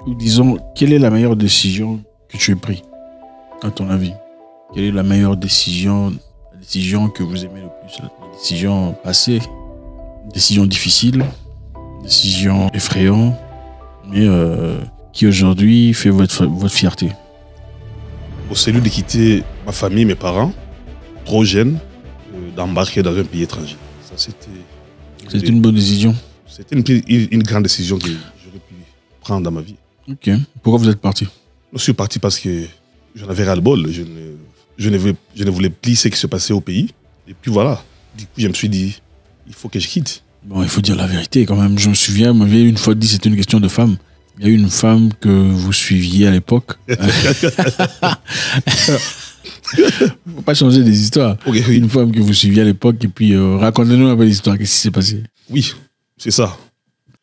Ou disons, quelle est la meilleure décision que tu aies prise, à ton avis? Quelle est la meilleure décision, la décision que vous aimez le plus? La décision passée, décision difficile, décision effrayante, mais qui aujourd'hui fait votre fierté? Celui de quitter ma famille, mes parents, trop jeune, d'embarquer dans un pays étranger. Ça, c'était une bonne décision. C'était une grande décision que j'aurais pu prendre dans ma vie. Ok. Pourquoi vous êtes parti? Je suis parti parce que j'en avais ras-le-bol. Je ne voulais plus ce qui se passait au pays. Et puis voilà. Du coup, je me suis dit, il faut que je quitte. Bon, il faut dire la vérité quand même. Je me souviens, vous m'aviez une fois dit que c'était une question de femme. Il y a eu une femme que vous suiviez à l'époque. Faut pas changer des histoires. Okay, oui. Une femme que vous suiviez à l'époque et puis racontez-nous un peu l'histoire. Qu'est-ce qui s'est passé? Oui, c'est ça.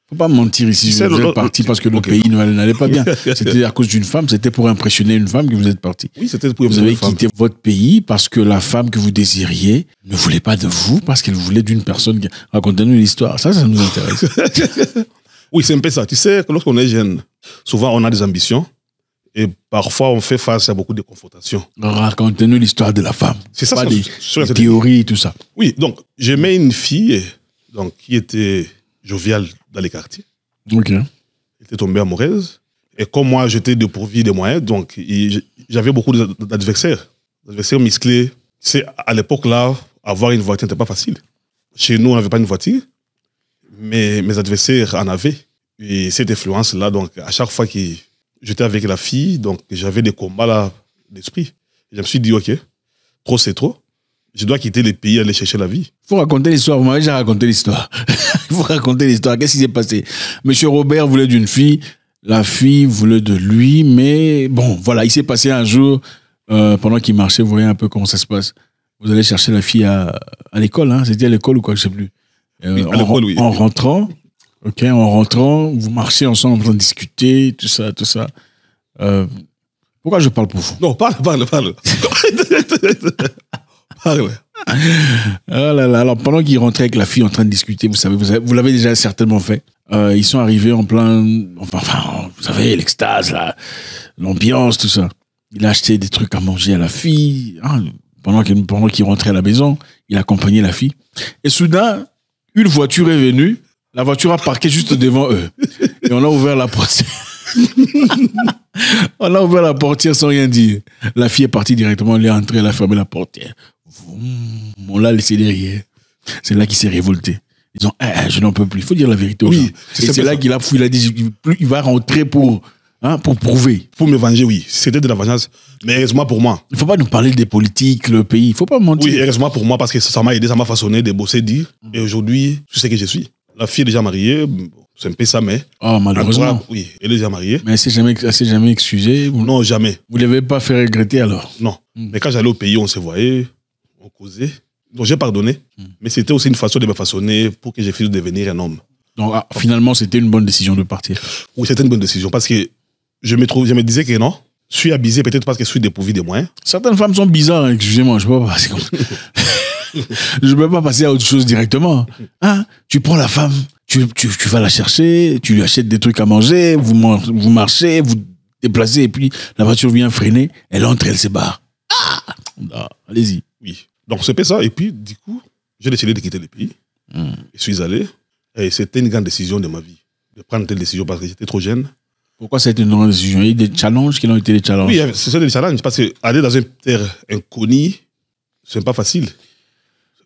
Faut pas mentir ici. Vous êtes parti parce que le pays n'allait pas bien. C'était à cause d'une femme. C'était pour impressionner une femme que vous êtes parti. Oui, c'était pour impressionner une femme. Vous avez quitté votre pays parce que la femme que vous désiriez ne voulait pas de vous parce qu'elle voulait d'une personne. Racontez-nous l'histoire. Ça nous intéresse. Oui, c'est un peu ça. Tu sais, lorsqu'on est jeune, souvent on a des ambitions et parfois on fait face à beaucoup de confrontations. Racontez-nous l'histoire de la femme. C'est ça, pas des théories et tout ça. Oui, donc j'aimais une fille qui était joviale dans les quartiers. Ok. Elle était tombée amoureuse. Et comme moi, j'étais dépourvu des moyens, donc j'avais beaucoup d'adversaires. D'adversaires musclés. C'est à l'époque là, avoir une voiture n'était pas facile. Chez nous, on n'avait pas une voiture. Mais mes adversaires en avaient. Et cette influence-là, donc, à chaque fois que j'étais avec la fille, donc, j'avais des combats là d'esprit. Je me suis dit, OK, trop c'est trop. Je dois quitter le pays et aller chercher la vie. Il faut raconter l'histoire. Vous m'avez déjà raconté l'histoire. Il faut raconter l'histoire. Qu'est-ce qui s'est passé? Monsieur Robert voulait d'une fille. La fille voulait de lui. Mais bon, voilà, il s'est passé un jour, pendant qu'il marchait, vous voyez un peu comment ça se passe. Vous allez chercher la fille à l'école. Hein? C'était à l'école ou quoi, je ne sais plus. Oui, oui. En rentrant, vous marchez ensemble en train de discuter, tout ça. Pourquoi je parle pour vous? Non, parle. Parle. Oh là là. Alors, pendant qu'il rentrait avec la fille en train de discuter, vous savez, vous l'avez déjà certainement fait. Ils sont arrivés en plein, enfin, vous savez, l'extase, l'ambiance, tout ça. Il a acheté des trucs à manger à la fille. Hein, pendant qu'il rentrait à la maison, il accompagnait la fille. Et soudain, une voiture est venue, la voiture a parqué juste devant eux. Et on a ouvert la portière. On a ouvert la portière sans rien dire. La fille est partie directement, elle est entrée, elle a fermé la portière. On l'a laissé derrière. C'est là qu'il s'est révolté. Ils disent, je n'en peux plus. Il faut dire la vérité aux gens. Et c'est là qu'il a fouillé, il a dit, il va rentrer pour prouver. Pour me venger, oui. C'était de la vengeance. Mais heureusement pour moi. Il ne faut pas nous parler des politiques, le pays. Il ne faut pas mentir. Oui, heureusement pour moi, parce que ça m'a aidé, ça m'a façonné de bosser, dire. Et aujourd'hui, je sais que je suis. La fille est déjà mariée. C'est un peu ça, mais. Oh, malheureusement. Oui, elle est déjà mariée. Mais elle s'est jamais excusée. Non, jamais. Vous ne l'avez pas fait regretter alors? Non. Mais quand j'allais au pays, on se voyait, on causait. Donc j'ai pardonné. Mais c'était aussi une façon de me façonner pour que je puisse devenir un homme. Donc finalement, c'était une bonne décision de partir. Oui, c'était une bonne décision parce que je me disais que non. Je suis abusé peut-être parce que je suis dépourvu des moyens. Certaines femmes sont bizarres, excusez-moi, je ne peux pas passer comme ça. Je ne peux pas passer à autre chose directement. Hein? Tu prends la femme, tu vas la chercher, tu lui achètes des trucs à manger, vous marchez, vous déplacez, et puis la voiture vient freiner, elle entre, elle se barre. Allez-y. Oui. Donc c'est ça. Et puis, du coup, j'ai décidé de quitter le pays. Je suis allé. Et c'était une grande décision de ma vie. De prendre telle décision parce que j'étais trop jeune. Pourquoi ça a été une grande décision? Il y a eu des challenges qui ont été des challenges. Oui, c'est des challenges. Parce qu'aller dans une terre inconnue, c'est pas facile.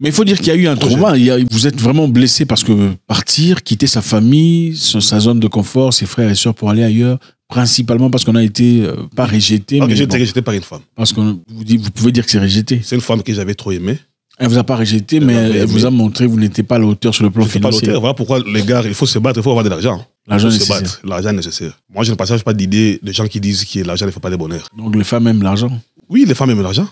Mais il faut dire qu'il y a eu un trauma. Vous êtes vraiment blessé parce que partir, quitter sa famille, sa zone de confort, ses frères et sœurs pour aller ailleurs, principalement parce qu'on a été, pas rejeté. Mais j'ai été rejeté par une femme. Parce que vous pouvez dire que c'est rejeté. C'est une femme que j'avais trop aimée. Elle ne vous a pas rejeté, mais elle vous a montré que vous n'étiez pas à la hauteur sur le plan financier. Pas à la hauteur. Voilà pourquoi les gars, il faut se battre, il faut avoir de l'argent. L'argent nécessaire. L'argent nécessaire. Moi, je ne partage pas d'idée de gens qui disent que l'argent ne fait pas le bonheur. Donc les femmes aiment l'argent? Oui, les femmes aiment l'argent.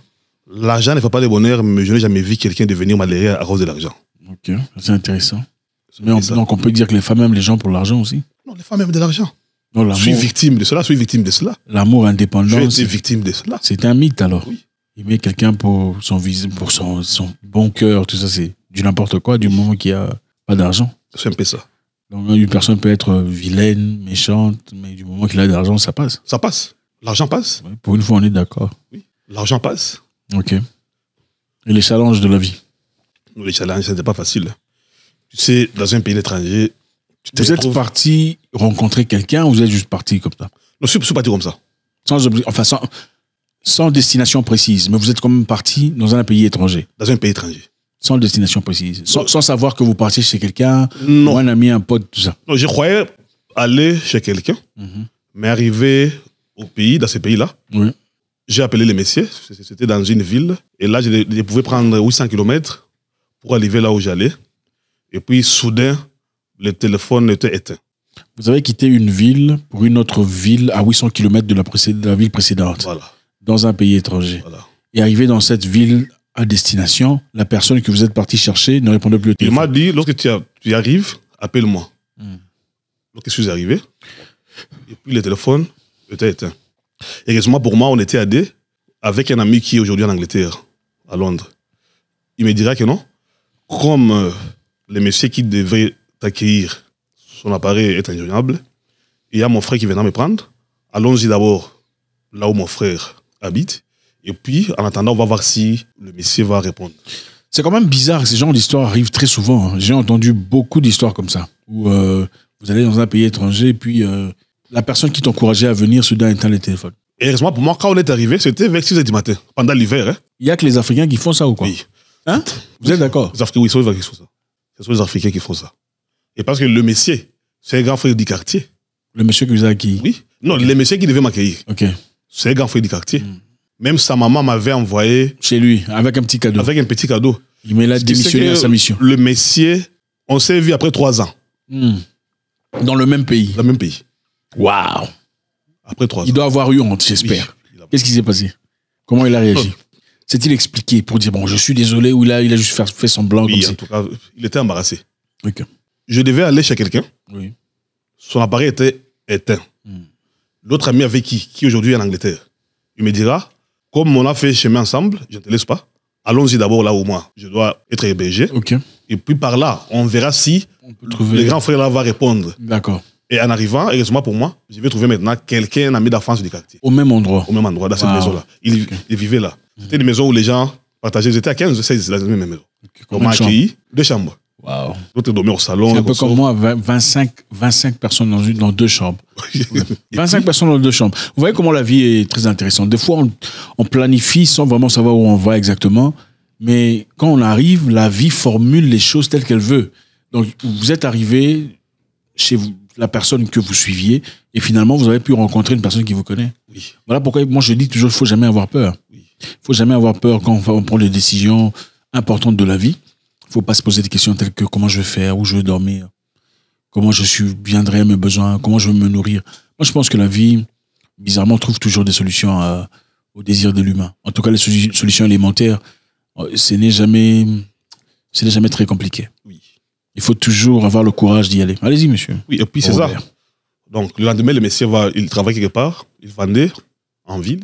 L'argent ne fait pas le bonheur, mais je n'ai jamais vu quelqu'un devenir malheureux à cause de l'argent. Ok, c'est intéressant. Mais donc on peut dire que les femmes aiment les gens pour l'argent aussi? Non, les femmes aiment de l'argent. Je suis victime de cela, L'amour indépendant. J'ai été victime de cela. C'est un mythe alors. Oui. Aimer quelqu'un pour son bon cœur, tout ça, c'est du n'importe quoi, du moment qu'il n'y a pas d'argent. C'est un peu ça. Donc une personne peut être vilaine, méchante, mais du moment moment qu'il a de l'argent, ça passe. Ça passe. L'argent passe. Ouais, pour une fois, on est d'accord. Oui. L'argent passe. Ok. Et les challenges de la vie? Les challenges, ce n'était pas facile. Tu sais, dans un pays étranger, vous êtes parti rencontrer quelqu'un ou vous êtes juste parti comme ça? Non, je suis parti comme ça. Sans destination précise, mais vous êtes quand même parti dans un pays étranger. Dans un pays étranger. Sans destination précise. Sans savoir que vous partiez chez quelqu'un, non. Ou un ami, un pote, tout ça. Non, je croyais aller chez quelqu'un, mais arrivé au pays, dans ce pays-là, oui. J'ai appelé les messieurs. C'était dans une ville. Et là, je pouvais prendre 800 km pour arriver là où j'allais. Et puis, soudain, le téléphone était éteint. Vous avez quitté une ville pour une autre ville à 800 km de la ville précédente. Voilà. Dans un pays étranger. Voilà. Et arrivé dans cette ville à destination, la personne que vous êtes parti chercher ne répondait plus au téléphone. Il m'a dit, lorsque tu arrives, appelle-moi. Donc, je suis arrivé. Et puis, le téléphone était éteint. Et heureusement pour moi, on était à deux avec un ami qui est aujourd'hui en Angleterre, à Londres. Il me dira que non. Comme le monsieur qui devait t'accueillir, son appareil est injoignable, il y a mon frère qui viendra me prendre. Allons-y d'abord là où mon frère habite. Et puis, en attendant, on va voir si le monsieur va répondre. C'est quand même bizarre, ces genres d'histoires arrivent très souvent. J'ai entendu beaucoup d'histoires comme ça, où vous allez dans un pays étranger, puis la personne qui t'encourageait à venir, soudain éteint le téléphone. Et heureusement, pour moi, quand on est arrivé, c'était vers 6h du matin, pendant l'hiver. Hein. Il n'y a que les Africains qui font ça ou quoi? Oui. Hein? Vous êtes d'accord? Les Africains, oui, c'est eux qui font ça. Ce sont les Africains qui font ça. Et parce que le monsieur, c'est un grand frère du quartier. Le monsieur que vous avez accueilli? Oui. Non, okay. Le monsieur qui devait m'accueillir. Ok. C'est un grand frère du quartier. Même sa maman m'avait envoyé... Chez lui, avec un petit cadeau. Avec un petit cadeau. Il a démissionné à sa mission. Le monsieur, on s'est vu après 3 ans. Dans le même pays? Dans le même pays. Waouh! Après 3 ans. Il doit avoir eu honte, j'espère. Oui, qu'est-ce qui s'est passé? Comment il a réagi? S'est-il expliqué pour dire, bon, je suis désolé, ou il a juste fait semblant? Oui, comme en tout cas, il était embarrassé. Ok. Je devais aller chez quelqu'un. Oui. Son appareil était éteint. L'autre ami avec qui aujourd'hui est en Angleterre, il me dira, comme on a fait chemin ensemble, je ne te laisse pas. Allons-y d'abord là où moi, je dois être hébergé. Ok. Et puis par là, on verra si le grand frère là va répondre. D'accord. Et en arrivant, heureusement pour moi, je vais trouver maintenant quelqu'un, un ami d'enfance du quartier. Au même endroit? Au même endroit, dans cette maison-là. Il vivait là. C'était une maison où les gens partageaient. Ils étaient à 15, 16, la même maison. On m'a accueilli, 2 chambres. Waouh. L'autre dormait au salon. C'est un peu comme moi, 25 personnes dans 2 chambres. 25 personnes dans 2 chambres. Vous voyez comment la vie est très intéressante. Des fois, on planifie sans vraiment savoir où on va exactement. Mais quand on arrive, la vie formule les choses telles qu'elle veut. Donc, vous êtes arrivé chez vous, la personne que vous suiviez, et finalement, vous avez pu rencontrer une personne qui vous connaît. Oui. Voilà pourquoi moi je dis toujours, il ne faut jamais avoir peur. Il ne faut jamais avoir peur quand on prend des décisions importantes de la vie. Il ne faut pas se poser des questions telles que comment je vais faire, où je vais dormir, comment je subviendrai à mes besoins, comment je vais me nourrir. Moi, je pense que la vie, bizarrement, trouve toujours des solutions aux désirs de l'humain. En tout cas, les solutions élémentaires, ce n'est jamais très compliqué. Oui. Il faut toujours avoir le courage d'y aller. Allez-y, monsieur. Oui, et puis c'est ça. Donc, le lendemain, le monsieur il travaille quelque part, il vendait en ville.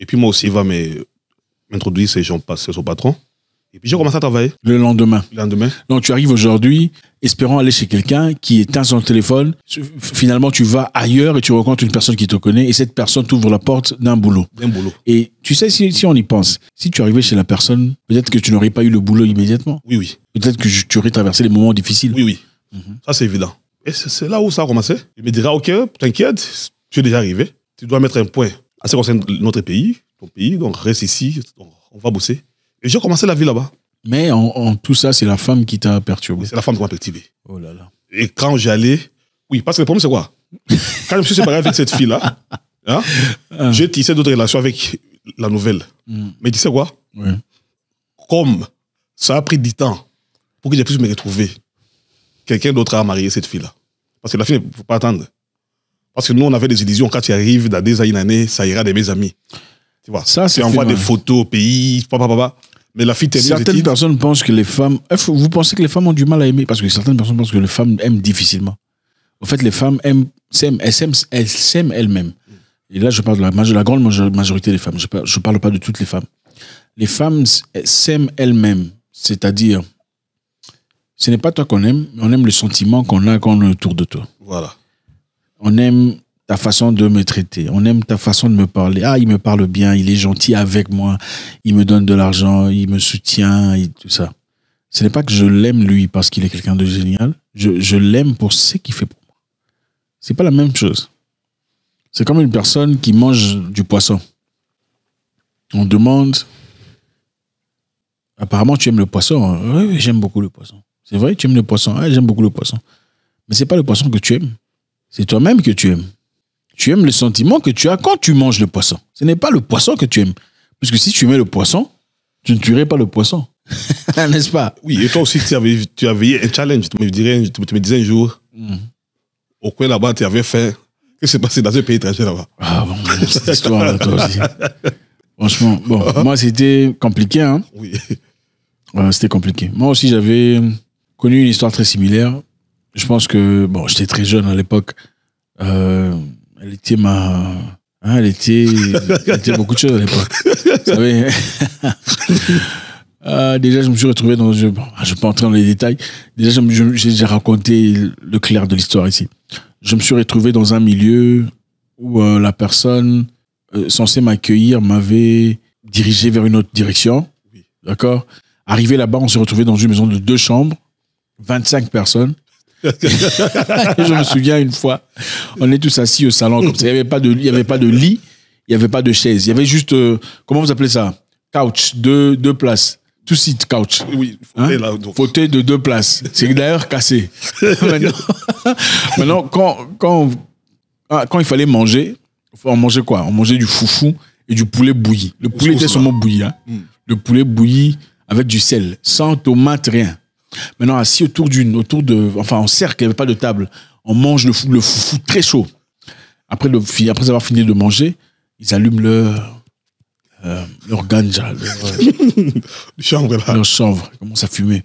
Et puis moi aussi, il va m'introduire, c'est son patron. Et puis j'ai commencé à travailler. Le lendemain. Le lendemain. Donc tu arrives aujourd'hui, espérant aller chez quelqu'un qui éteint son téléphone. Finalement, tu vas ailleurs et tu rencontres une personne qui te connaît et cette personne t'ouvre la porte d'un boulot. D'un boulot. Et tu sais, si on y pense, si tu arrivais chez la personne, peut-être que tu n'aurais pas eu le boulot immédiatement. Oui, oui. Peut-être que tu aurais traversé des moments difficiles. Oui, oui. Ça, c'est évident. Et c'est là où ça a commencé. Il me dira, OK, t'inquiète, tu es déjà arrivé. Tu dois mettre un point à ce qui concerne notre pays, ton pays, donc reste ici, donc on va bosser. Et j'ai commencé la vie là-bas. Mais en tout ça, c'est la femme qui t'a perturbé. C'est la femme qui m'a perturbé. Oh là là. Et quand j'allais... Oui, parce que le problème, c'est quoi? Quand je me suis séparé avec cette fille-là, hein, j'ai tissé d'autres relations avec la nouvelle. Mais tu sais quoi? Oui. Comme ça a pris du temps pour que je puisse me retrouver, quelqu'un d'autre a marié cette fille-là. Parce que la fille, il ne faut pas attendre. Parce que nous, on avait des illusions. Quand tu arrives dans des années, une année, ça ira de mes amis. Tu vois, ça, tu envoies des photos au pays, mais la fille termine. Certaines personnes pensent que les femmes... Vous pensez que les femmes ont du mal à aimer? Parce que certaines personnes pensent que les femmes aiment difficilement. En fait, les femmes s'aiment elles-mêmes. Et là, je parle de la grande majorité des femmes. Je ne parle pas de toutes les femmes. Les femmes s'aiment elles-mêmes. C'est-à-dire, ce n'est pas toi qu'on aime, mais on aime le sentiment qu'on a quand on est autour de toi. Voilà. On aime ta façon de me traiter. On aime ta façon de me parler. Ah, il me parle bien, il est gentil avec moi, il me donne de l'argent, il me soutient, et tout ça. Ce n'est pas que je l'aime lui parce qu'il est quelqu'un de génial. Je l'aime pour ce qu'il fait pour moi. C'est pas la même chose. C'est comme une personne qui mange du poisson. On demande, apparemment tu aimes le poisson. Oui, j'aime beaucoup le poisson. C'est vrai, tu aimes le poisson. Ah, j'aime beaucoup le poisson. Mais c'est pas le poisson que tu aimes. C'est toi-même que tu aimes. Tu aimes le sentiment que tu as quand tu manges le poisson. Ce n'est pas le poisson que tu aimes. Puisque si tu aimais le poisson, tu ne tuerais pas le poisson. N'est-ce pas? Oui, et toi aussi, tu avais un challenge. Tu me disais un jour, au coin là-bas, tu avais faim. Qu'est-ce qui s'est passé dans un pays étranger là-bas? Ah bon, cette histoire-là, toi aussi. Franchement, bon, moi, c'était compliqué. Hein? Oui. C'était compliqué. Moi aussi, j'avais connu une histoire très similaire. Je pense que, bon, j'étais très jeune à l'époque. Elle était elle était beaucoup de choses à l'époque. Vous savez. Déjà, je me suis retrouvé dans... je ne vais pas entrer dans les détails. Déjà, j'ai raconté le clair de l'histoire ici. Je me suis retrouvé dans un milieu où la personne censée m'accueillir m'avait dirigé vers une autre direction. Oui. D'accord? Arrivé là-bas, on s'est retrouvé dans une maison de 2 chambres, 25 personnes. Je me souviens une fois, on est tous assis au salon comme ça. Il n'y avait pas de lit, il n'y avait pas de chaise. Il y avait juste, comment vous appelez ça? Couch, deux places. Tout site couch. Oui, fauteuil, là, fauteuil de 2 places. C'est d'ailleurs cassé. Maintenant, quand il fallait manger, on mangeait quoi? On mangeait du foufou et du poulet bouilli. Le poulet était seulement bouilli. Hein? Le poulet bouilli avec du sel, sans tomate, rien. Maintenant, assis en cercle, il n'y avait pas de table. On mange le foufou très chaud. Après avoir fini de manger, ils allument leur ganja, leur chanvre. Ils commencent à fumer.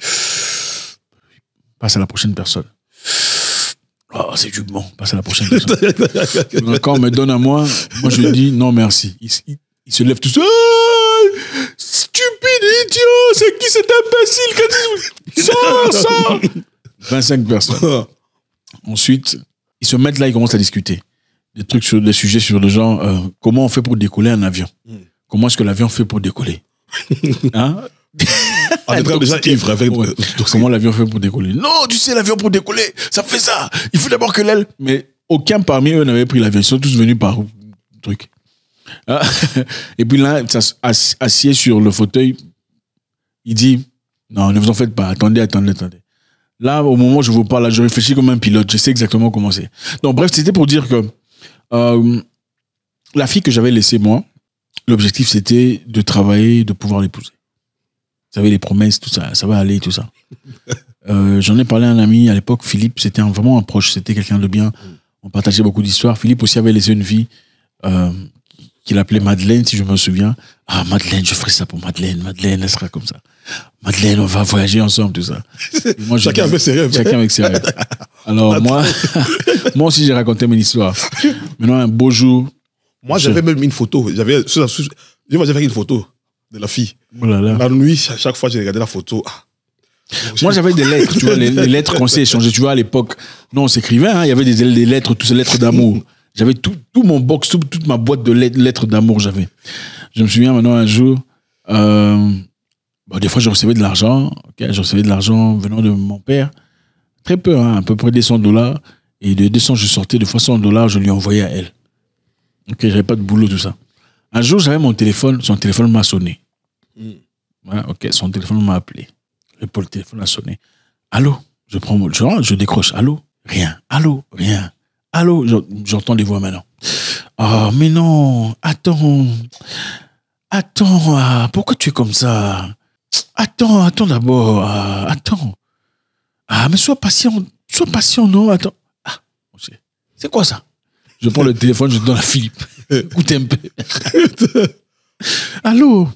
Passe à la prochaine personne. Oh, c'est du bon. Passe à la prochaine personne. Quand on me donne à moi je dis non merci. Il se lève tout seul. Stupide idiot, c'est qui cet imbécile qui sors 25 personnes. Ensuite, ils se mettent là, ils commencent à discuter. Des sujets sur le genre, comment on fait pour décoller un avion? Comment est-ce que l'avion fait pour décoller? Hein? On est déjà ivre avec... Comment l'avion fait pour décoller? Non, tu sais, l'avion pour décoller, ça fait ça. Il faut d'abord que l'aile... Mais aucun parmi eux n'avait pris l'avion. Ils sont tous venus par truc. Et puis là, assis sur le fauteuil, il dit, non, ne vous en faites pas, attendez. Là, au moment où je vous parle, là, je réfléchis comme un pilote, je sais exactement comment c'est. Donc bref, c'était pour dire que la fille que j'avais laissée, moi, l'objectif c'était de travailler, de pouvoir l'épouser. Vous savez, les promesses, tout ça, ça va aller, tout ça. J'en ai parlé à un ami à l'époque, Philippe, c'était vraiment un proche, c'était quelqu'un de bien. On partageait beaucoup d'histoires. Philippe aussi avait laissé une fille qu'il appelait Madeleine, si je me souviens. Ah, Madeleine, je ferai ça pour Madeleine. Madeleine, elle sera comme ça. Madeleine, on va voyager ensemble, tout ça. Moi, chacun avec ses rêves. Chacun avec ses rêves. Alors, moi aussi, j'ai raconté mon histoire. Maintenant, un beau jour. Moi, j'avais même une photo. J'avais une photo de la fille. Oh là là. La nuit, à chaque fois, j'ai regardé la photo. Moi, j'avais des lettres, tu vois, les lettres qu'on s'est échangées. Tu vois, à l'époque, non, on s'écrivait, hein, il y avait des lettres, toutes ces lettres d'amour. J'avais tout mon box, toute ma boîte de lettres d'amour, j'avais. Je me souviens maintenant un jour, des fois je recevais de l'argent, je recevais de l'argent venant de mon père, très peu, hein, à peu près $200, et de 200 je sortais, de fois $100, je lui envoyais à elle. Ok, j'avais pas de boulot, tout ça. Un jour, j'avais mon téléphone, son téléphone m'a sonné. Ouais, ok, son téléphone m'a appelé. Le téléphone a sonné. Allô? Je décroche. Allô? Rien. Allô? Rien. Allô? J'entends des voix maintenant. Oh, mais non. Attends, pourquoi tu es comme ça? Attends d'abord. Attends. Ah, mais sois patient, non? Attends. Ah, c'est quoi ça? Je prends le téléphone, je donne à Philippe. Écoutez un peu. Allô?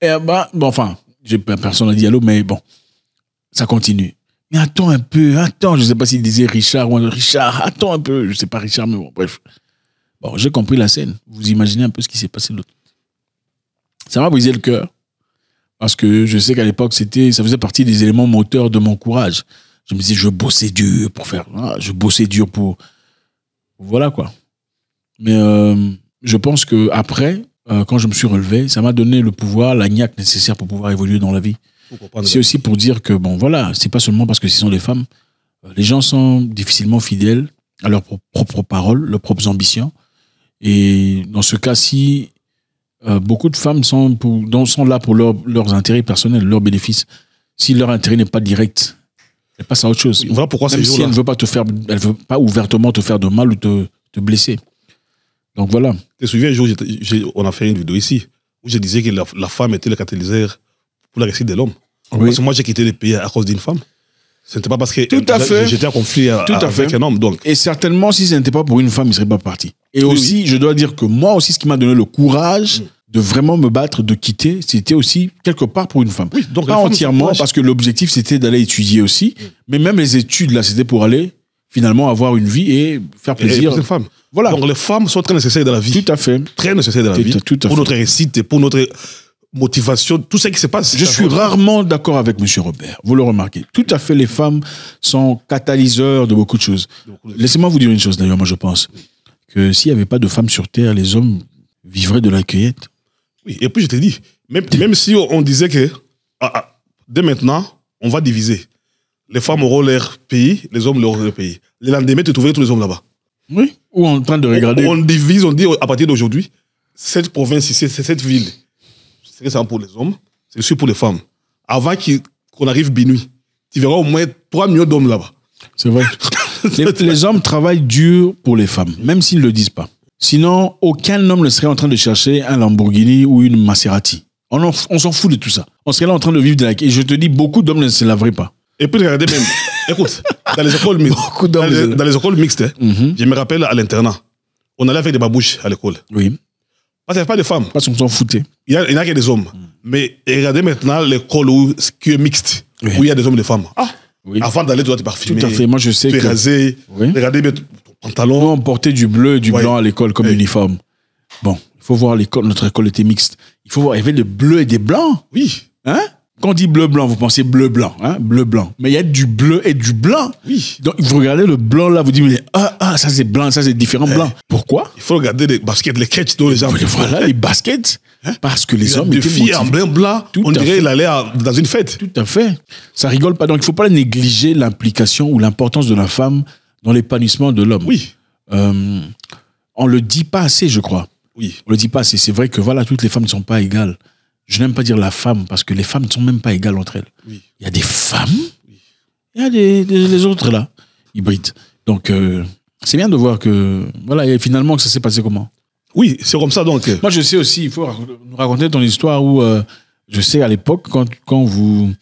Personne n'a dit allô, mais bon. Ça continue. Mais attends un peu, je ne sais pas s'il disait Richard ou Richard, attends un peu, je ne sais pas Richard, mais bon, bref. Bon, j'ai compris la scène. Vous imaginez un peu ce qui s'est passé de l'autre. Ça m'a brisé le cœur, parce que je sais qu'à l'époque, ça faisait partie des éléments moteurs de mon courage. Je me disais, je bossais dur pour faire, je bossais dur pour voilà quoi. Mais je pense que après, quand je me suis relevé, ça m'a donné le pouvoir, la niaque nécessaire pour pouvoir évoluer dans la vie. C'est aussi pour dire que, bon, voilà, c'est pas seulement parce que ce sont des femmes. Les gens sont difficilement fidèles à leurs propres paroles, leurs propres ambitions. Et dans ce cas-ci, beaucoup de femmes sont là pour leurs intérêts personnels, leurs bénéfices. Si leur intérêt n'est pas direct, elles passent à autre chose. Voilà pourquoi Même si elle ne veut pas ouvertement te faire de mal ou te blesser. Donc voilà. Tu te souviens, un jour, on a fait une vidéo ici où je disais que la femme était le catalyseur pour la réussite de l'homme. Oui. Parce que moi, j'ai quitté le pays à cause d'une femme. Ce n'était pas parce que j'étais en conflit avec un homme. Donc. Et certainement, si ce n'était pas pour une femme, il ne serait pas parti. Et aussi, je dois dire que moi aussi, ce qui m'a donné le courage de vraiment me battre, de quitter, c'était aussi quelque part pour une femme. Oui, donc pas entièrement, parce que l'objectif, c'était d'aller étudier aussi. Mais même les études, là, c'était pour aller finalement avoir une vie et faire plaisir. Et femmes. Voilà. Donc les femmes sont très nécessaires dans la vie. Tout à fait. Très nécessaires dans la vie. Pour notre réussite, pour notre motivation, tout ce qui se passe. Je suis rarement d'accord avec M. Robert. Vous le remarquez. Tout à fait, les femmes sont catalyseurs de beaucoup de choses. Laissez-moi vous dire une chose, d'ailleurs, moi je pense que s'il n'y avait pas de femmes sur Terre, les hommes vivraient de la cueillette. Oui, et puis je te dis, même si on disait que dès maintenant, on va diviser. Les femmes auront leur pays, les hommes auront leur pays. Le lendemain, tu trouverais tous les hommes là-bas. Oui, ou en train de regarder. On divise, on dit à partir d'aujourd'hui, cette province ici, cette ville, c'est ça pour les hommes, c'est aussi pour les femmes. Avant qu'on arrive minuit, tu verras au moins 3 millions d'hommes là-bas. C'est vrai. les hommes travaillent dur pour les femmes, même s'ils ne le disent pas. Sinon, aucun homme ne serait en train de chercher un Lamborghini ou une Maserati. On s'en fout de tout ça. On serait là en train de vivre de la... Et je te dis, beaucoup d'hommes ne se laveraient pas. Et puis regardez même, écoute, dans les écoles mixtes, dans les écoles mixtes, je me rappelle à l'internat, on allait avec des babouches à l'école. Oui. Parce qu'il n'y avait pas de femmes. Parce qu'on s'en foutait. Il n'y a que des hommes. Mais regardez maintenant l'école qui est mixte, où il y a des hommes et des femmes. Oui. Avant d'aller, tu dois te parfumer. Tout à fait. Moi, je sais que... Tu es rasé. Oui. Regardez bien ton pantalon. Nous, on portait du bleu et du blanc à l'école comme uniforme. Bon, il faut voir l'école. Notre école était mixte. Il faut voir, il y avait des bleus et des blancs. Oui. Hein? Quand on dit bleu-blanc, vous pensez bleu-blanc, hein? Bleu-blanc. Mais il y a du bleu et du blanc. Oui. Donc, vous regardez le blanc là, vous dites, ça c'est blanc, ça c'est différent blanc. Pourquoi? Il faut regarder les baskets, les catchs dont les gens... Voilà, les baskets. Parce que les hommes étaient motivés. Des filles en blanc, on dirait qu'il allait dans une fête. Tout à fait. Ça rigole pas. Donc, il ne faut pas négliger l'implication ou l'importance de la femme dans l'épanouissement de l'homme. Oui. On le dit pas assez, je crois. Oui. On le dit pas assez. C'est vrai que voilà, toutes les femmes ne sont pas égales. Je n'aime pas dire la femme, parce que les femmes ne sont même pas égales entre elles. Oui. Il y a des femmes, il y a les autres là, hybrides. Donc, c'est bien de voir que, voilà, et finalement, que ça s'est passé comment? Oui, c'est comme ça donc. Moi, je sais aussi, il faut nous raconter ton histoire où, je sais à l'époque, quand vous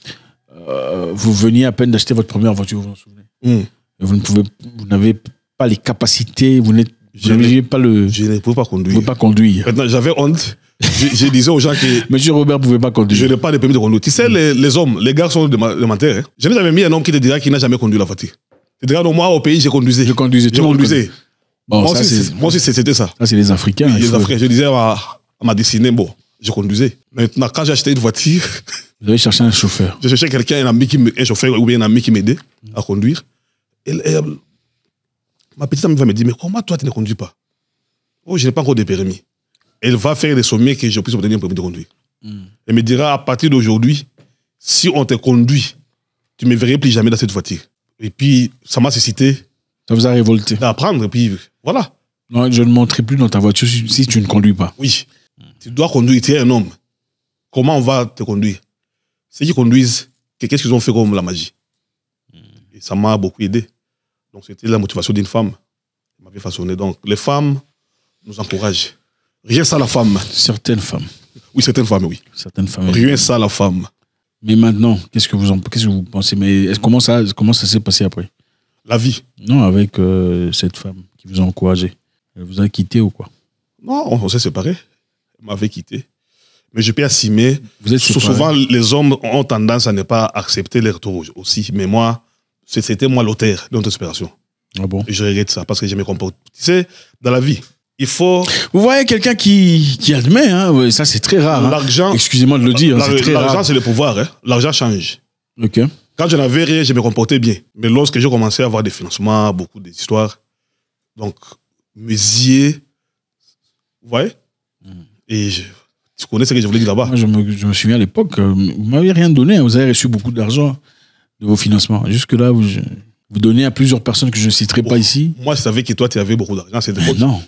veniez à peine d'acheter votre première voiture, vous vous en souvenez? Vous n'avez pas les capacités, vous n'aviez pas le... Je ne pouvais pas conduire. Vous ne pouvez pas conduire. Maintenant, j'avais honte. Je disais aux gens que... Monsieur Robert ne pouvait pas conduire. Je n'ai pas de permis de conduire. Tu sais, les hommes, les garçons de menteur, hein? Je n'ai jamais mis un homme qui te dira qu'il n'a jamais conduit la voiture. Tu te diras, non, moi, au pays, j'ai conduisé. Je conduisais. Bon, moi aussi, c'était ça. Ça, c'est les Africains. Oui, les Africains. Je disais à ma destinée, bon, je conduisais. Maintenant, quand j'ai acheté une voiture... Vous avez cherché un chauffeur. J'ai cherché quelqu'un, un chauffeur ou bien un ami qui m'aidait à conduire. Et ma petite amie va me dire, mais comment toi, tu ne conduis pas? Oh, je n'ai pas encore de permis. Elle va faire les sommets que je puisse obtenir un permis de conduire. Elle me dira, à partir d'aujourd'hui, si on te conduit, tu ne me verrais plus jamais dans cette voiture. Et puis, ça m'a suscité. Ça vous a révolté. D'apprendre, et puis voilà. Non, je ne monterai plus dans ta voiture si tu ne conduis pas. Oui. Tu dois conduire, tu es un homme. Comment on va te conduire? Ceux qui conduisent, qu'est-ce qu'ils ont fait comme la magie? Et ça m'a beaucoup aidé. Donc, c'était la motivation d'une femme. Elle m'avait façonné. Donc, les femmes nous encouragent. Rien ça la femme. Certaines femmes. Oui, certaines femmes, oui. Certaines femmes. Rien ça la femme. Mais maintenant, qu'est-ce que vous pensez? Mais comment ça s'est passé après? La vie. Non, avec cette femme qui vous a encouragé. Elle vous a quitté ou quoi? Non, on s'est séparés. Elle m'avait quitté. Mais je peux assumer. Vous êtes souvent, les hommes ont tendance à ne pas accepter les retours aussi. Mais moi, c'était moi l'auteur de notre séparation. Ah bon? Et je regrette ça parce que je me comporte. Tu sais, dans la vie, il faut... Vous voyez quelqu'un qui admet, hein, ça c'est très rare. L'argent... Excusez-moi de le dire, c'est très rare. L'argent, c'est le pouvoir. Hein. L'argent change. Ok. Quand je n'avais rien, je me comportais bien. Mais lorsque j'ai commencé à avoir des financements, beaucoup d'histoires, donc, me zier Vous voyez? Et tu connais ce que je voulais dire là-bas. Moi, je me souviens à l'époque, vous ne m'avez rien donné. Vous avez reçu beaucoup d'argent de vos financements. Jusque-là, vous donnez à plusieurs personnes que je ne citerai pas ici. Moi, je savais que toi, tu avais beaucoup d'argent à cette époque. Non.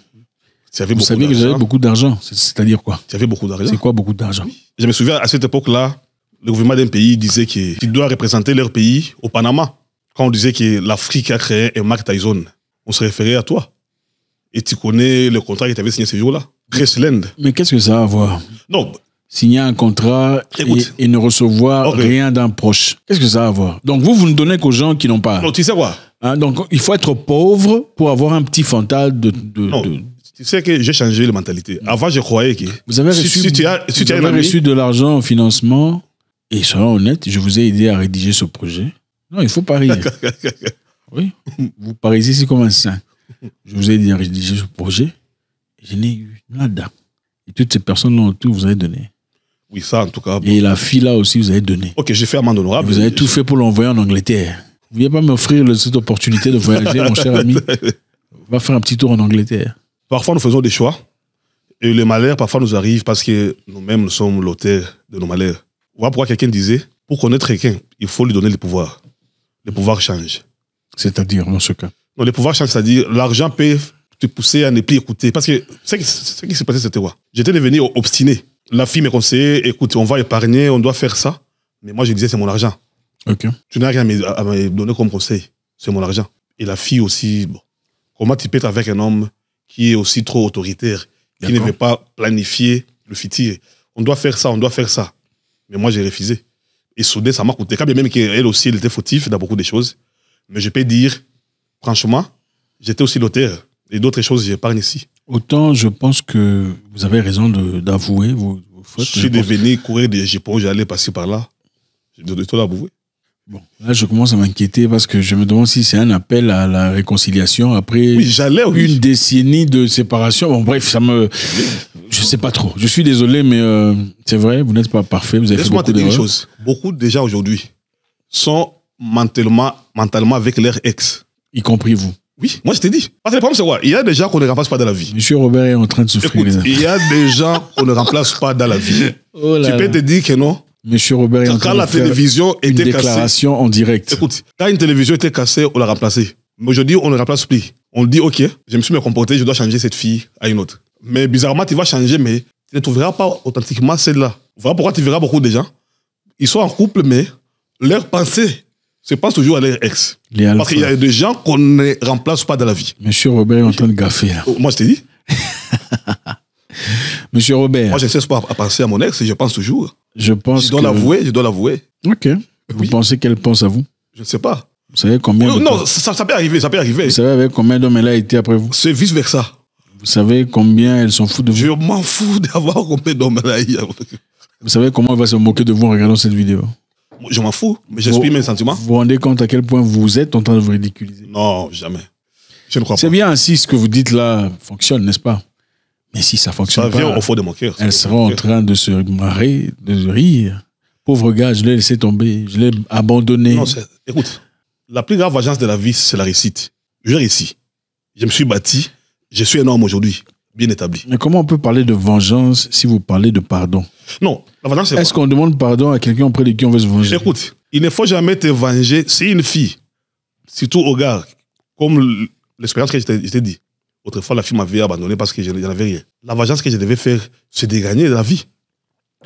Vous saviez que j'avais beaucoup d'argent. C'est-à-dire quoi? Tu avais beaucoup d'argent. C'est quoi beaucoup d'argent? Je me souviens, à cette époque-là, le gouvernement d'un pays disait qu'il doit représenter leur pays au Panama. Quand on disait que l'Afrique a créé un Mike Tyson, on se référait à toi. Et tu connais le contrat que tu avais signé ce jour-là. Graceland. Mais qu'est-ce que ça a à voir? Non. Signer un contrat et ne recevoir rien d'un proche. Qu'est-ce que ça a à voir? Donc vous ne donnez qu'aux gens qui n'ont pas. Non, tu sais quoi? Hein, donc il faut être pauvre pour avoir un petit fantal de... Non, tu sais que j'ai changé la mentalité. Avant, je croyais que... Vous avez reçu de l'argent au financement, et soyons honnêtes, je vous ai aidé à rédiger ce projet. Non, il faut parier. Oui, vous pariez ici comme un saint. Je vous ai aidé à rédiger ce projet, et je n'ai eu nada. Et toutes ces personnes-là autour, vous avez donné. Oui, ça, en tout cas. Bon. Et la fille là aussi, vous avez donné. Ok, j'ai fait amende honorable. Vous avez tout fait pour l'envoyer en Angleterre. Vous ne vouliez pas m'offrir cette opportunité de voyager, mon cher ami? On va faire un petit tour en Angleterre. Parfois, nous faisons des choix. Et le malheur, parfois, nous arrive parce que nous-mêmes, nous sommes l'auteur de nos malheurs. Voilà pourquoi quelqu'un disait, pour connaître quelqu'un, il faut lui donner le pouvoir. Le pouvoir change. C'est-à-dire, dans ce cas? Non, le pouvoir change, c'est-à-dire, l'argent peut te pousser à ne plus écouter. Parce que ce qui s'est passé, c'était quoi? J'étais devenu obstiné. La fille me conseillait, écoute, on va épargner, on doit faire ça. Mais moi, je disais, c'est mon argent. Ok. Tu n'as rien à me donner comme conseil. C'est mon argent. Et la fille aussi, bon, comment tu peux être avec un homme qui est aussi trop autoritaire, qui ne veut pas planifier le futur? On doit faire ça, on doit faire ça. Mais moi, j'ai refusé. Et soudain, ça m'a coûté. Quand bien même qu'elle aussi, elle était fautive dans beaucoup de choses. Mais je peux dire, franchement, j'étais aussi l'auteur. Et d'autres choses, j'épargne ici. Autant, je pense que vous avez raison d'avouer vos fautes. Je suis devenu courir des jupons, j'allais passer par là. Je dois l'avouer. Bon, là, je commence à m'inquiéter parce que je me demande si c'est un appel à la réconciliation après une décennie de séparation. Bon, bref, je sais pas trop. Je suis désolé, mais c'est vrai, vous n'êtes pas parfait. Vous avez fait beaucoup d'erreurs. Laisse-moi te dire une chose. Beaucoup déjà aujourd'hui sont mentalement avec leur ex. Y compris vous. Oui, moi je t'ai dit. Parce que le problème c'est quoi? Il y a des gens qu'on ne remplace pas dans la vie. Monsieur Robert est en train de souffrir. Écoute, il y a des gens qu'on ne remplace pas dans la vie. Oh là tu peux te dire que non. Monsieur Robert est en train de faire une déclaration en direct. Écoute, quand une télévision était cassée, on l'a remplacée. Mais aujourd'hui, on ne remplace plus. On dit, ok, je me suis comporté, je dois changer cette fille à une autre. Mais bizarrement, tu vas changer, mais tu ne trouveras pas authentiquement celle-là. Voilà pourquoi tu verras beaucoup de gens. Ils sont en couple, mais leur pensée se passe toujours à leur ex. Parce qu'il y a des gens qu'on ne remplace pas dans la vie. Monsieur Robert est en train de gaffer, là. Moi, je t'ai dit. Monsieur Robert. Moi, je ne cesse pas à penser à mon ex et je pense toujours. Je dois l'avouer. Ok. Vous pensez qu'elle pense à vous? Je ne sais pas. Vous savez combien Non, ça peut arriver, ça peut arriver. Vous savez avec combien d'hommes elle a été après vous? C'est vice-versa. Vous savez combien elles s'en foutent de vous? Je m'en fous d'avoir combien d'hommes elle a eu. Vous savez comment elle va se moquer de vous en regardant cette vidéo? Je m'en fous, mais j'exprime mes sentiments. Vous vous rendez compte à quel point vous êtes en train de vous ridiculiser? Non, jamais. Je ne crois pas. C'est bien si ce que vous dites là fonctionne, n'est-ce pas? Mais si ça fonctionne pas, ça vient au fond de mon cœur. Elle sera en train de se marrer, de rire. Pauvre gars, je l'ai laissé tomber, je l'ai abandonné. Non, écoute, la plus grave vengeance de la vie, c'est la réussite. Je réussis. Je me suis bâti. Je suis un homme aujourd'hui, bien établi. Mais comment on peut parler de vengeance si vous parlez de pardon? Non, la vengeance, c'est Est-ce qu'on demande pardon à quelqu'un auprès de qui on veut se venger? Écoute, il ne faut jamais te venger. Si une fille, surtout au gars, comme l'expérience que je t'ai dit, autrefois la fille m'avait abandonné parce que je n'en avais rien. La vengeance que je devais faire, c'est de gagner la vie.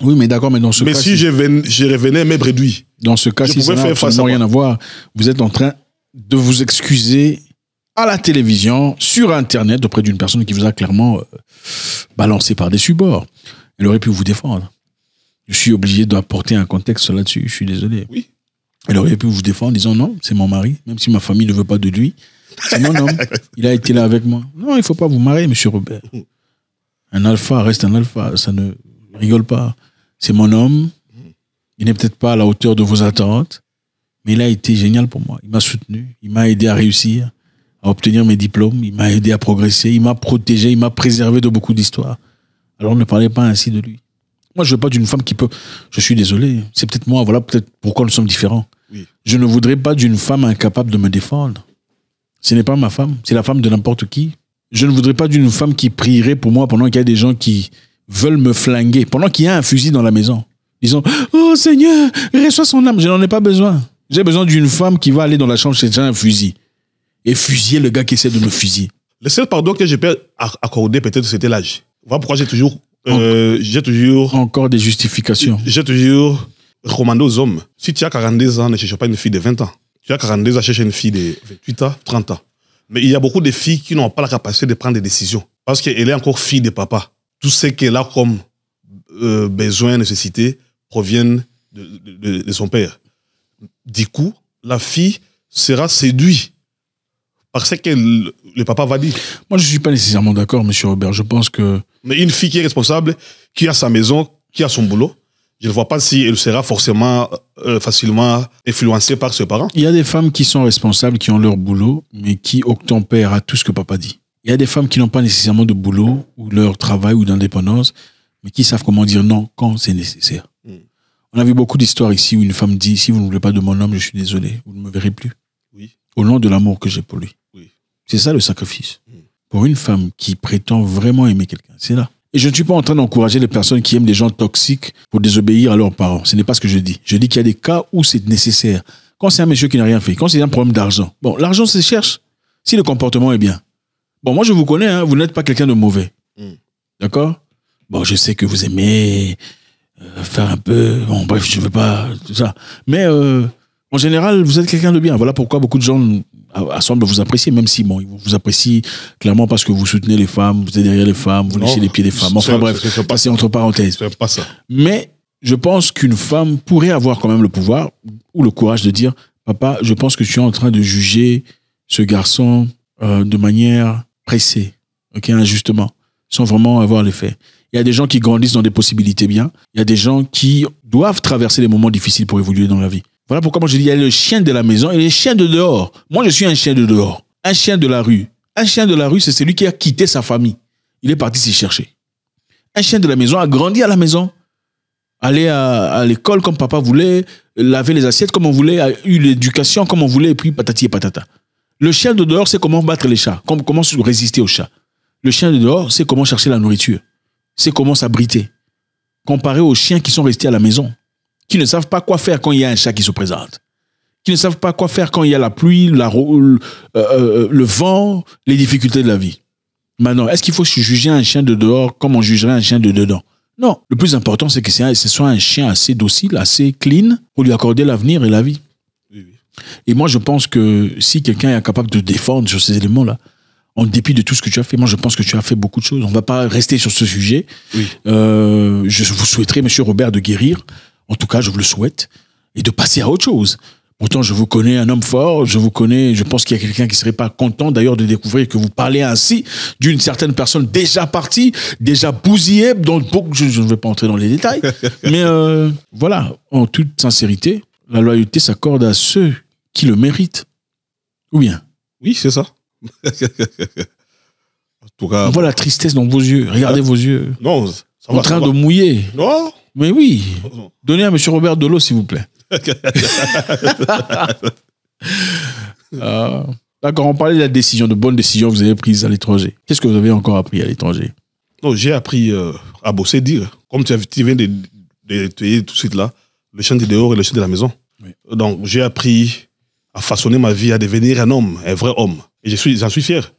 Oui, mais d'accord, mais dans ce cas... Mais si je revenais mes réduits... Dans ce cas, si ça n'a absolument rien à voir, vous êtes en train de vous excuser à la télévision, sur Internet, auprès d'une personne qui vous a clairement balancé par des supports. Elle aurait pu vous défendre. Je suis obligé d'apporter un contexte là-dessus, je suis désolé. Oui. Elle aurait pu vous défendre en disant non, c'est mon mari, même si ma famille ne veut pas de lui. C'est mon homme, il a été là avec moi. Non, il ne faut pas vous marier, monsieur Robert. Un alpha reste un alpha, ça ne rigole pas. C'est mon homme, il n'est peut-être pas à la hauteur de vos attentes, mais il a été génial pour moi. Il m'a soutenu, il m'a aidé à réussir, à obtenir mes diplômes, il m'a aidé à progresser, il m'a protégé, il m'a préservé de beaucoup d'histoires. Alors ne parlez pas ainsi de lui. Moi, je ne veux pas d'une femme qui peut... Je suis désolé, c'est peut-être moi, voilà peut-être pourquoi nous sommes différents. Oui. Je ne voudrais pas d'une femme incapable de me défendre. Ce n'est pas ma femme, c'est la femme de n'importe qui. Je ne voudrais pas d'une femme qui prierait pour moi pendant qu'il y a des gens qui veulent me flinguer, pendant qu'il y a un fusil dans la maison. Disons, oh Seigneur, reçois son âme. Je n'en ai pas besoin. J'ai besoin d'une femme qui va aller dans la chambre chercher un fusil et fusiller le gars qui essaie de me fusiller. Le seul pardon que je peux accorder, peut-être, c'était l'âge. Voilà pourquoi j'ai toujours encore des justifications. J'ai toujours recommandé aux hommes, si tu as 42 ans, ne cherche pas une fille de 20 ans. Tu as 42 ans, cherche une fille de 28 ans, 30 ans. Mais il y a beaucoup de filles qui n'ont pas la capacité de prendre des décisions. Parce qu'elle est encore fille de papa. Tout ce qu'elle a comme besoin, nécessité, proviennent de son père. Du coup, la fille sera séduite par ce que le papa va dire. Moi, je ne suis pas nécessairement d'accord, M. Robert. Je pense que... Mais une fille qui est responsable, qui a sa maison, qui a son boulot, je ne vois pas si elle sera forcément facilement influencée par ses parents. Il y a des femmes qui sont responsables, qui ont leur boulot, mais qui obtempèrent à tout ce que papa dit. Il y a des femmes qui n'ont pas nécessairement de boulot, ou leur travail, ou d'indépendance, mais qui savent comment dire non quand c'est nécessaire. On a vu beaucoup d'histoires ici où une femme dit, si vous ne voulez pas de mon homme, je suis désolé, vous ne me verrez plus. Oui. Au nom de l'amour que j'ai pour lui. Oui. C'est ça le sacrifice. Pour une femme qui prétend vraiment aimer quelqu'un, c'est là. Et je ne suis pas en train d'encourager les personnes qui aiment des gens toxiques pour désobéir à leurs parents. Ce n'est pas ce que je dis. Je dis qu'il y a des cas où c'est nécessaire. Quand c'est un monsieur qui n'a rien fait, quand c'est un problème d'argent. Bon, l'argent se cherche si le comportement est bien. Bon, moi je vous connais, hein, vous n'êtes pas quelqu'un de mauvais. D'accord? Bon, je sais que vous aimez faire un peu... Bon, bref, je ne veux pas... Tout ça. Mais en général, vous êtes quelqu'un de bien. Voilà pourquoi beaucoup de gens semblent vous apprécier, même si bon, ils vous apprécient clairement parce que vous soutenez les femmes, vous êtes derrière les femmes, vous léchez les pieds des femmes. Enfin bref, c'est entre parenthèses. C'est pas ça. Mais je pense qu'une femme pourrait avoir quand même le pouvoir ou le courage de dire « Papa, je pense que tu es en train de juger ce garçon de manière pressée, okay, injustement, sans vraiment avoir les faits. » Il y a des gens qui grandissent dans des possibilités bien. Il y a des gens qui doivent traverser des moments difficiles pour évoluer dans la vie. Voilà pourquoi moi je dis, il y a le chien de la maison et les chiens de dehors. Moi, je suis un chien de dehors. Un chien de la rue. Un chien de la rue, c'est celui qui a quitté sa famille. Il est parti s'y chercher. Un chien de la maison a grandi à la maison. Aller à l'école comme papa voulait, laver les assiettes comme on voulait, a eu l'éducation comme on voulait, et puis patati et patata. Le chien de dehors, c'est comment battre les chats, comment résister aux chats. Le chien de dehors, c'est comment chercher la nourriture. C'est comment s'abriter. Comparé aux chiens qui sont restés à la maison, qui ne savent pas quoi faire quand il y a un chat qui se présente, qui ne savent pas quoi faire quand il y a la pluie, le vent, les difficultés de la vie. Maintenant, est-ce qu'il faut juger un chien de dehors comme on jugerait un chien de dedans? Non. Le plus important, c'est que ce soit un chien assez docile, assez clean, pour lui accorder l'avenir et la vie. Oui, oui. Et moi, je pense que si quelqu'un est capable de défendre sur ces éléments-là, en dépit de tout ce que tu as fait, moi, je pense que tu as fait beaucoup de choses. On ne va pas rester sur ce sujet. Oui. Je vous souhaiterais, M. Robert, de guérir. En tout cas, je vous le souhaite. Et de passer à autre chose. Pourtant, je vous connais un homme fort. Je pense qu'il y a quelqu'un qui ne serait pas content, d'ailleurs, de découvrir que vous parlez ainsi d'une certaine personne déjà partie, déjà bousillée. Donc, je ne vais pas entrer dans les détails. Mais voilà, en toute sincérité, la loyauté s'accorde à ceux qui le méritent. Ou bien? Oui, c'est ça. En tout cas, on voit la tristesse dans vos yeux. Regardez vos yeux. Non, ça en train de mouiller. Non. Mais oui. Donnez à M. Robert de l'eau, s'il vous plaît. D'accord, on parlait de la décision, de bonnes décisions que vous avez prises à l'étranger. Qu'est-ce que vous avez encore appris à l'étranger? Non, j'ai appris à bosser, dire. Comme tu viens de te dire tout de suite là, le chien de dehors et le chien de la maison. Oui. Donc, j'ai appris à façonner ma vie, à devenir un homme, un vrai homme. Et j'en suis fier.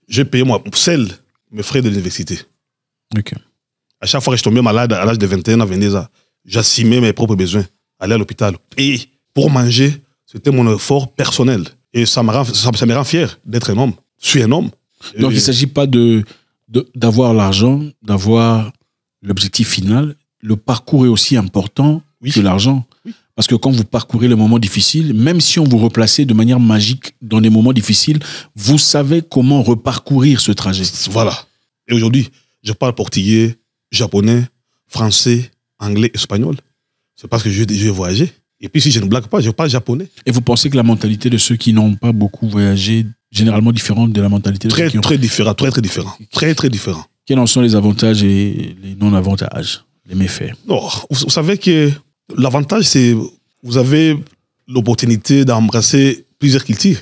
J'ai payé, moi, seul, mes frais de l'université. Ok. À chaque fois que je tombais malade, à l'âge de 21 ans, 22 ans, j'assumais mes propres besoins. Aller à l'hôpital. Et pour manger, c'était mon effort personnel. Et ça me rend fier d'être un homme. Je suis un homme. Donc, il ne s'agit pas d'avoir l'argent, d'avoir l'objectif final. Le parcours est aussi important que l'argent. Oui. Parce que quand vous parcourez les moments difficiles, même si on vous replaçait de manière magique dans des moments difficiles, vous savez comment reparcourir ce trajet. Voilà. Et aujourd'hui, je parle portugais, japonais, français, anglais, espagnol. C'est parce que j'ai voyagé. Et puis si je ne blague pas, je parle japonais. Et vous pensez que la mentalité de ceux qui n'ont pas beaucoup voyagé est généralement différente de la mentalité de ceux qui ont... Très différent. Très différent. Quels en sont les avantages et les non-avantages, les méfaits? Non, vous savez que l'avantage, c'est vous avez l'opportunité d'embrasser plusieurs cultures.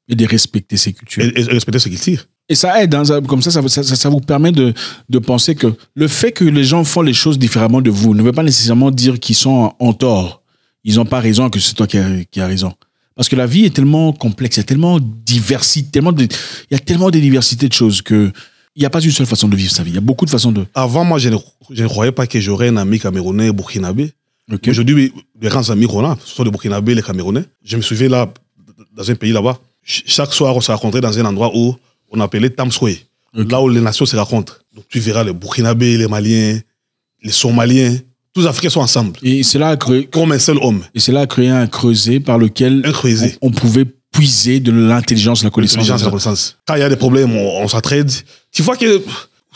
Et de respecter ces cultures. Et respecter ces cultures. Et ça aide, hein, comme ça vous permet de penser que le fait que les gens font les choses différemment de vous ne veut pas nécessairement dire qu'ils sont en tort. Ils n'ont pas raison, que c'est toi qui as raison. Parce que la vie est tellement complexe, il y a tellement diversité, il y a tellement de diversité de choses que il n'y a pas une seule façon de vivre sa vie. Il y a beaucoup de façons de... Avant, moi, je ne croyais pas que j'aurais un ami camerounais burkinabé. Okay. Aujourd'hui, les grands amis qu'on a, ce sont les burkinabés, les camerounais. Je me souviens là, dans un pays là-bas, chaque soir, on se rencontrait dans un endroit où on appelait Tamsoué, là où les nations se rencontrent. Donc tu verras les burkinabés, les maliens, les somaliens, tous les Africains sont ensemble. Et c'est là comme un seul homme. Et c'est là créer un creuset par lequel on pouvait puiser de l'intelligence, la connaissance. Quand il y a des problèmes, on s'entraide. Tu vois que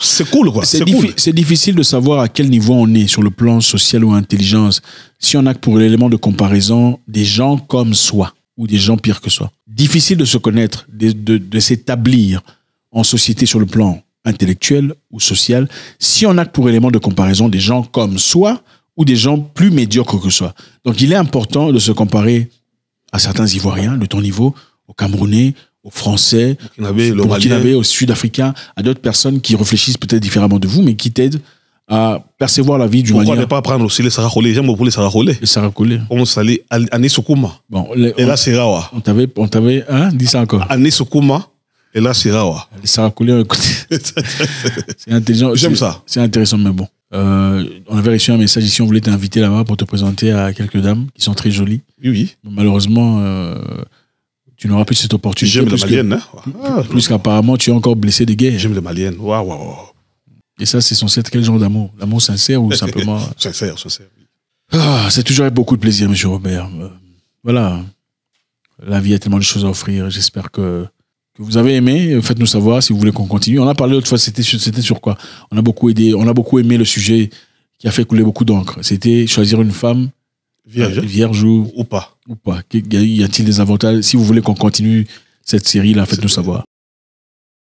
c'est cool, quoi. C'est difficile de savoir à quel niveau on est sur le plan social ou intelligence si on a pour l'élément de comparaison des gens comme soi ou des gens pires que soi. Difficile de se connaître, de s'établir en société sur le plan intellectuel ou social si on a pour élément de comparaison des gens comme soi ou des gens plus médiocres que soi. Donc il est important de se comparer à certains Ivoiriens de ton niveau, aux Camerounais, aux Français, aux Burkinabés, aux Sud-Africains, à d'autres personnes qui réfléchissent peut-être différemment de vous, mais qui t'aident à percevoir la vie d'une manière... Pourquoi ne pas prendre aussi les Sarakholés? J'aime beaucoup les Sarakholés. Les Sarakholés. On s'allait à Ané Soukouma. Bon, et là, c'est Rawa. On t'avait, hein? Dis ça encore. Ané Soukouma, et là, c'est Rawa. Les Sarakholés, écoutez. C'est intelligent. J'aime ça. C'est intéressant, mais bon. On avait reçu un message ici, on voulait t'inviter là-bas pour te présenter à quelques dames qui sont très jolies. Oui. Malheureusement, tu n'auras plus cette opportunité. J'aime les Maliennes. Plus qu'apparemment, tu es encore blessé de guerre. J'aime les Maliennes. Waouh. Et ça, c'est censé être quel genre d'amour? L'amour sincère ou simplement... Sincère. C'est toujours avec beaucoup de plaisir, monsieur Robert. Voilà. La vie a tellement de choses à offrir. J'espère que vous avez aimé. Faites-nous savoir si vous voulez qu'on continue. On a parlé l'autre fois, c'était sur quoi? On a beaucoup aimé le sujet qui a fait couler beaucoup d'encre. C'était choisir une femme vierge ou pas. Y a-t-il des avantages? Si vous voulez qu'on continue cette série-là, faites-nous savoir.